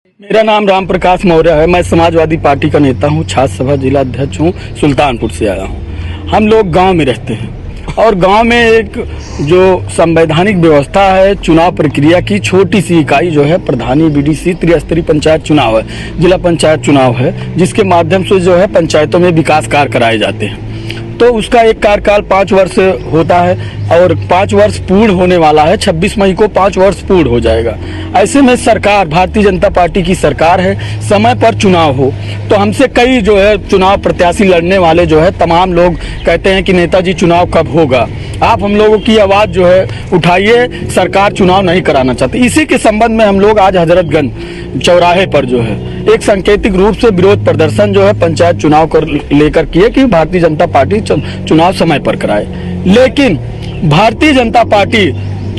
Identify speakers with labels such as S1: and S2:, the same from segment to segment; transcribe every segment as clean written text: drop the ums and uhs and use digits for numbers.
S1: मेरा नाम राम प्रकाश मौर्य है। मैं समाजवादी पार्टी का नेता हूँ, छात्र सभा जिला अध्यक्ष हूँ, सुल्तानपुर से आया हूँ। हम लोग गांव में रहते हैं और गांव में एक जो संवैधानिक व्यवस्था है, चुनाव प्रक्रिया की छोटी सी इकाई जो है प्रधानी बीडीसी त्रिस्तरीय पंचायत चुनाव है, जिला पंचायत चुनाव है, जिसके माध्यम से जो है पंचायतों में विकास कार्य कराए जाते हैं। तो उसका एक कार्यकाल 5 वर्ष होता है और 5 वर्ष पूर्ण होने वाला है। 26 मई को 5 वर्ष पूर्ण हो जाएगा। ऐसे में सरकार भारतीय जनता पार्टी की सरकार है, समय पर चुनाव हो तो हमसे कई जो है चुनाव प्रत्याशी लड़ने वाले जो है तमाम लोग कहते हैं कि नेताजी चुनाव कब होगा, आप हम लोगों की आवाज़ जो है उठाइए, सरकार चुनाव नहीं कराना चाहती। इसी के संबंध में हम लोग आज हजरतगंज चौराहे पर जो है एक सांकेतिक रूप से विरोध प्रदर्शन जो है पंचायत चुनाव को लेकर किए कि भारतीय जनता पार्टी चुनाव समय पर कराए। लेकिन भारतीय जनता पार्टी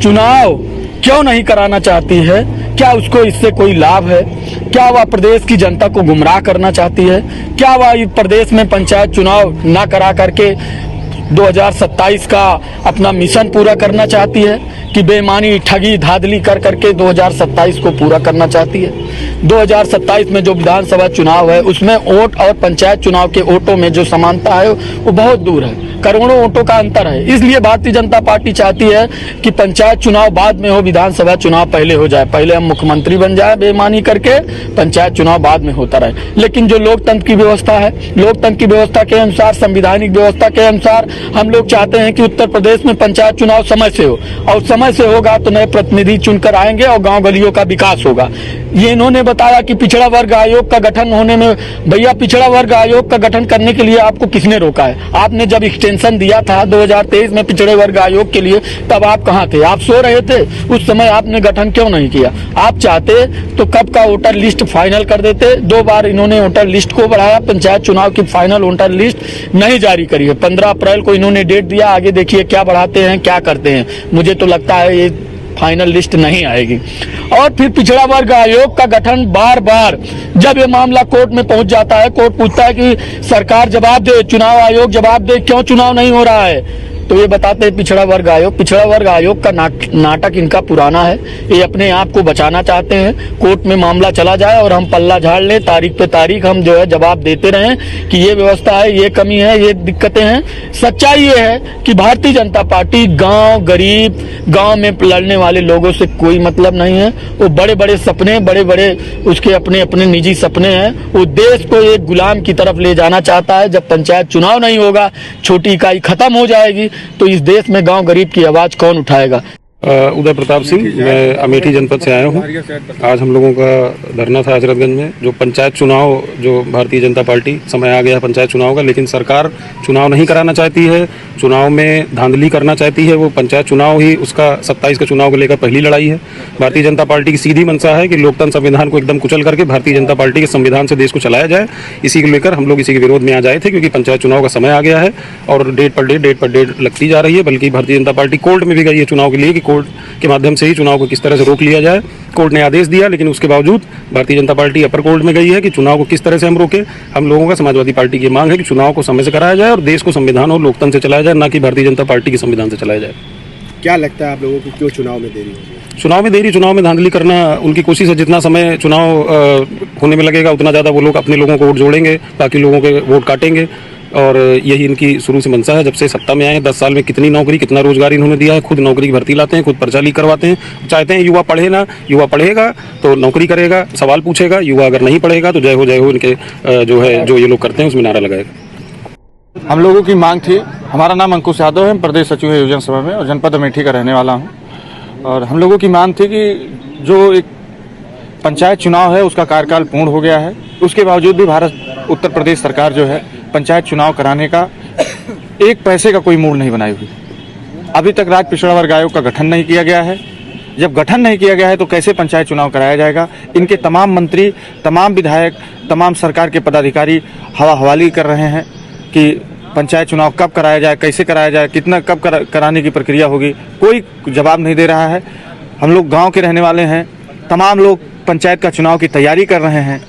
S1: चुनाव क्यों नहीं कराना चाहती है? क्या उसको इससे कोई लाभ है? क्या वह प्रदेश की जनता को गुमराह करना चाहती है? क्या वह इस प्रदेश में पंचायत चुनाव ना करा करके 2027 का अपना मिशन पूरा करना चाहती है कि बेईमानी ठगी धांधली कर करके 2027 को पूरा करना चाहती है? 2027 में जो विधानसभा चुनाव है उसमें वोट और पंचायत चुनाव के वोटों में जो समानता है वो बहुत दूर है, करोड़ों वोटों का अंतर है। इसलिए भारतीय जनता पार्टी चाहती है कि पंचायत चुनाव बाद में हो, विधानसभा चुनाव पहले हो जाए। पहले हम मुख्यमंत्री बन जाए बेईमानी करके, पंचायत चुनाव बाद में होता रहे। लेकिन जो लोकतंत्र की व्यवस्था है, लोकतंत्र की व्यवस्था के अनुसार, संवैधानिक व्यवस्था के अनुसार हम लोग चाहते हैं कि उत्तर प्रदेश में पंचायत चुनाव समय से हो, और समय से होगा तो नए प्रतिनिधि चुनकर आएंगे और गाँव गलियों का विकास होगा। ये इन्होंने बताया कि पिछड़ा वर्ग आयोग का गठन होने में, भैया पिछड़ा वर्ग आयोग का गठन करने के लिए आपको किसने रोका है? आपने जब एक्सटेंशन दिया था 2023 में पिछड़े वर्ग आयोग के लिए, तब आप कहाँ थे? आप सो रहे थे उस समय, आपने गठन क्यों नहीं किया? आप चाहते तो कब का वोटर लिस्ट फाइनल कर देते। 2 बार इन्होंने वोटर लिस्ट को बढ़ाया, पंचायत चुनाव की फाइनल वोटर लिस्ट नहीं जारी करी है। 15 अप्रैल को इन्होंने डेट दिया, आगे देखिए क्या बढ़ाते हैं क्या करते हैं। मुझे तो लगता है ये फाइनल लिस्ट नहीं आएगी। और फिर पिछड़ा वर्ग आयोग का गठन बार बार जब ये मामला कोर्ट में पहुंच जाता है, कोर्ट पूछता है कि सरकार जवाब दे, चुनाव आयोग जवाब दे, क्यों चुनाव नहीं हो रहा है? तो ये बताते हैं पिछड़ा वर्ग आयोग। पिछड़ा वर्ग आयोग का नाटक इनका पुराना है। ये अपने आप को बचाना चाहते हैं, कोर्ट में मामला चला जाए और हम पल्ला झाड़ लें, तारीख पे तारीख हम जो है जवाब देते रहें कि ये व्यवस्था है, ये कमी है, ये दिक्कतें हैं। सच्चाई ये है कि भारतीय जनता पार्टी गांव गरीब, गांव में लड़ने वाले लोगों से कोई मतलब नहीं है। वो बड़े बड़े सपने, बड़े बड़े उसके अपने अपने निजी सपने हैं। वो देश को एक गुलाम की तरफ ले जाना चाहता है। जब पंचायत चुनाव नहीं होगा, छोटी इकाई खत्म हो जाएगी, तो इस देश में गांव गरीब की आवाज कौन उठाएगा?
S2: उदय प्रताप सिंह, मैं अमेठी जनपद से आया हूँ। आज हम लोगों का धरना था हजरतगंज में। जो पंचायत चुनाव, जो भारतीय जनता पार्टी, समय आ गया है पंचायत चुनाव का, लेकिन सरकार चुनाव नहीं कराना चाहती है, चुनाव में धांधली करना चाहती है। वो पंचायत चुनाव ही उसका 27 का चुनाव को लेकर पहली लड़ाई है। भारतीय जनता पार्टी की सीधी मंशा है कि लोकतंत्र संविधान को एकदम कुचल करके भारतीय जनता पार्टी के संविधान से देश को चलाया जाए। इसी को लेकर हम लोग इसी के विरोध में आ जाए थे, क्योंकि पंचायत चुनाव का समय आ गया है और डेट पर डेट लगती जा रही है। बल्कि भारतीय जनता पार्टी कोर्ट में भी गई है चुनाव के लिए कि कोर्ट के माध्यम से ही चुनाव को किस तरह से रोक लिया जाए। कोर्ट ने आदेश दिया, लेकिन उसके बावजूद भारतीय जनता पार्टी अपर कोर्ट में गई है कि चुनाव को किस तरह से हम रोकें। हम लोगों का, समाजवादी पार्टी की मांग है कि चुनाव को समय से कराया जाए और देश को संविधान और लोकतंत्र से चलाया जाए, ना कि भारतीय जनता पार्टी के संविधान से चलाया जाए।
S3: क्या लगता है आप लोगों को, क्यों चुनाव में देरी होगी?
S2: चुनाव में धांधली करना उनकी कोशिश है। जितना समय चुनाव होने में लगेगा उतना ज़्यादा वो लोग अपने लोगों को वोट जोड़ेंगे, बाकी लोगों के वोट काटेंगे। और यही इनकी शुरू से मंशा है। जब से सत्ता में आए हैं 10 साल में कितनी नौकरी, कितना रोजगार इन्होंने दिया है। खुद नौकरी की भर्ती लाते हैं, खुद पर्चा लीक करवाते हैं। चाहते हैं युवा पढ़े ना, युवा पढ़ेगा तो नौकरी करेगा, सवाल पूछेगा। युवा अगर नहीं पढ़ेगा तो जय हो इनके जो ये लोग करते हैं उसमें नारा लगाएगा।
S4: हम लोगों की मांग थी। हमारा नाम अंकुश यादव है, प्रदेश सचिव है योजना सभा में और जनपद अमेठी का रहने वाला हूँ। और हम लोगों की मांग थी कि जो एक पंचायत चुनाव है उसका कार्यकाल पूर्ण हो गया है, उसके बावजूद भी उत्तर प्रदेश सरकार जो है पंचायत चुनाव कराने का एक पैसे का कोई मूड नहीं बनाई हुई। अभी तक राज्य पिछड़ा वर्ग आयोग का गठन नहीं किया गया है। जब गठन नहीं किया गया है तो कैसे पंचायत चुनाव कराया जाएगा? इनके तमाम मंत्री, तमाम विधायक, तमाम सरकार के पदाधिकारी हवा हवाली कर रहे हैं कि पंचायत चुनाव कब कराया जाए, कैसे कराया जाए, कितना कब कराने की प्रक्रिया होगी। कोई जवाब नहीं दे रहा है। हम लोग गाँव के रहने वाले हैं, तमाम लोग पंचायत का चुनाव की तैयारी कर रहे हैं।